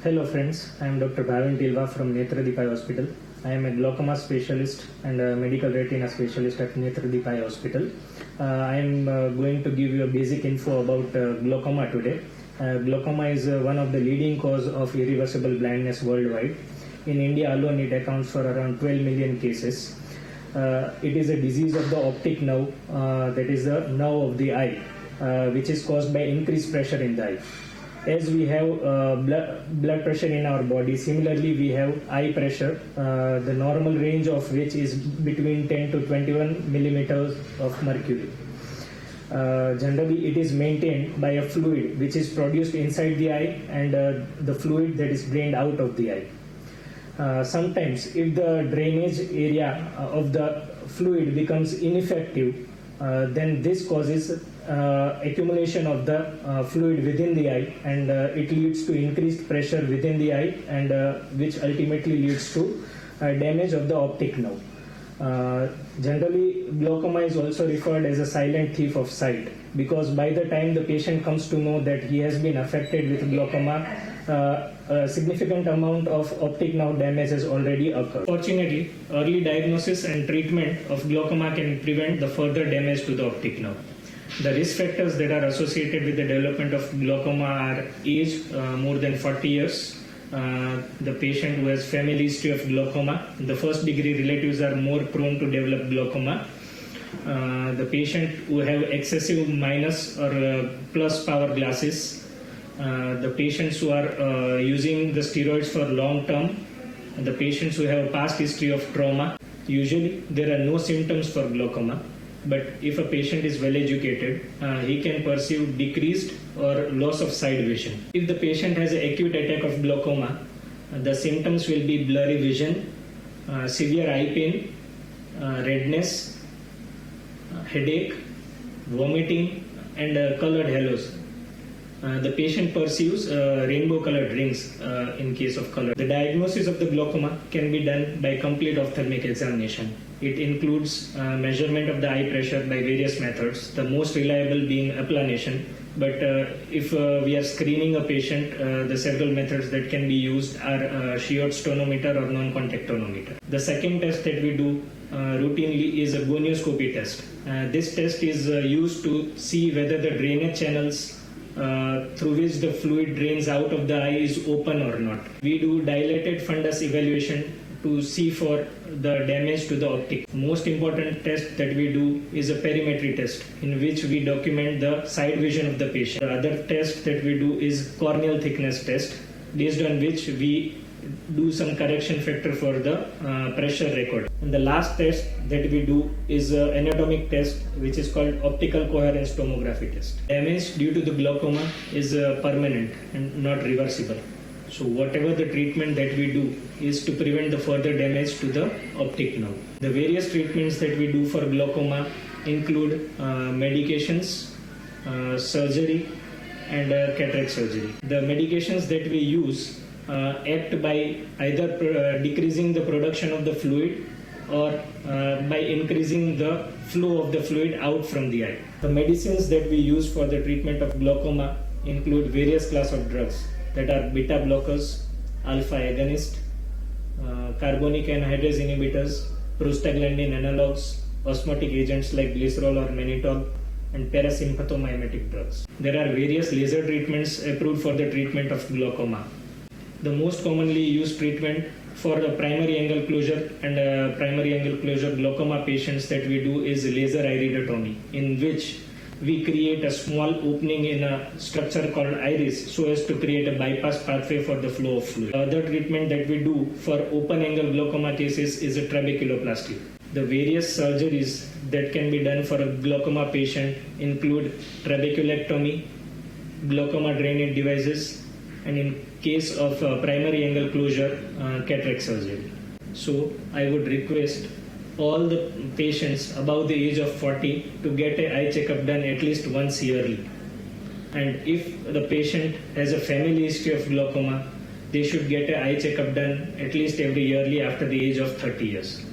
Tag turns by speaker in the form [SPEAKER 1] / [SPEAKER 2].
[SPEAKER 1] Hello friends, I am Dr. Bhavin Tilva from Netradeep Eye Hospital. I am a glaucoma specialist and a medical retina specialist at Netradeep Eye Hospital. I am going to give you a basic info about glaucoma today. Glaucoma is one of the leading cause of irreversible blindness worldwide. In India alone, it accounts for around 12 million cases. It is a disease of the optic nerve, that is the nerve of the eye, which is caused by increased pressure in the eye. As we have blood pressure in our body, similarly we have eye pressure, the normal range of which is between 10 to 21 millimeters of mercury. Generally it is maintained by a fluid which is produced inside the eye and the fluid that is drained out of the eye. Sometimes if the drainage area of the fluid becomes ineffective, then this causes accumulation of the fluid within the eye, and it leads to increased pressure within the eye, and which ultimately leads to damage of the optic nerve. Generally, glaucoma is also referred as a silent thief of sight, because by the time the patient comes to know that he has been affected with glaucoma, a significant amount of optic nerve damage has already occurred. Fortunately, early diagnosis and treatment of glaucoma can prevent the further damage to the optic nerve. The risk factors that are associated with the development of glaucoma are age, more than 40 years, the patient who has family history of glaucoma, the first degree relatives are more prone to develop glaucoma, the patient who have excessive minus or plus power glasses, the patients who are using the steroids for long term, the patients who have past history of trauma. Usually there are no symptoms for glaucoma, but if a patient is well educated, he can perceive decreased or loss of sight vision. If the patient has an acute attack of glaucoma, the symptoms will be blurry vision, severe eye pain, redness, headache, vomiting, and colored halos. The patient perceives rainbow colored rings in case of color. The diagnosis of the glaucoma can be done by complete ophthalmic examination. It includes measurement of the eye pressure by various methods, the most reliable being applanation. But if we are screening a patient, the several methods that can be used are sheared tonometer or non-contact tonometer. The second test that we do routinely is a gonioscopy test. This test is used to see whether the drainage channels through which the fluid drains out of the eye is open or not. We do dilated fundus evaluation to see for the damage to the optic. Most important test that we do is a perimetry test, in which we document the side vision of the patient. The other test that we do is corneal thickness test, based on which we do some correction factor for the pressure record. And the last test that we do is an anatomic test, which is called optical coherence tomography test. Damage due to the glaucoma is permanent and not reversible. So whatever the treatment that we do is to prevent the further damage to the optic nerve. The various treatments that we do for glaucoma include medications, surgery, and cataract surgery. The medications that we use act by either decreasing the production of the fluid or by increasing the flow of the fluid out from the eye. The medicines that we use for the treatment of glaucoma include various class of drugs that are beta blockers, alpha agonist, carbonic anhydrase inhibitors, prostaglandin analogs, osmotic agents like glycerol or mannitol, and parasympathomimetic drugs. There are various laser treatments approved for the treatment of glaucoma. The most commonly used treatment for the primary angle closure and primary angle closure glaucoma patients that we do is laser iridotomy, in which we create a small opening in a structure called iris so as to create a bypass pathway for the flow of fluid. The other treatment that we do for open angle glaucoma cases is a trabeculoplasty. The various surgeries that can be done for a glaucoma patient include trabeculectomy, glaucoma drainage devices, and in case of primary angle closure, cataract surgery. So I would request all the patients above the age of 40 to get an eye checkup done at least once yearly. And if the patient has a family history of glaucoma, they should get an eye checkup done at least every yearly after the age of 30 years.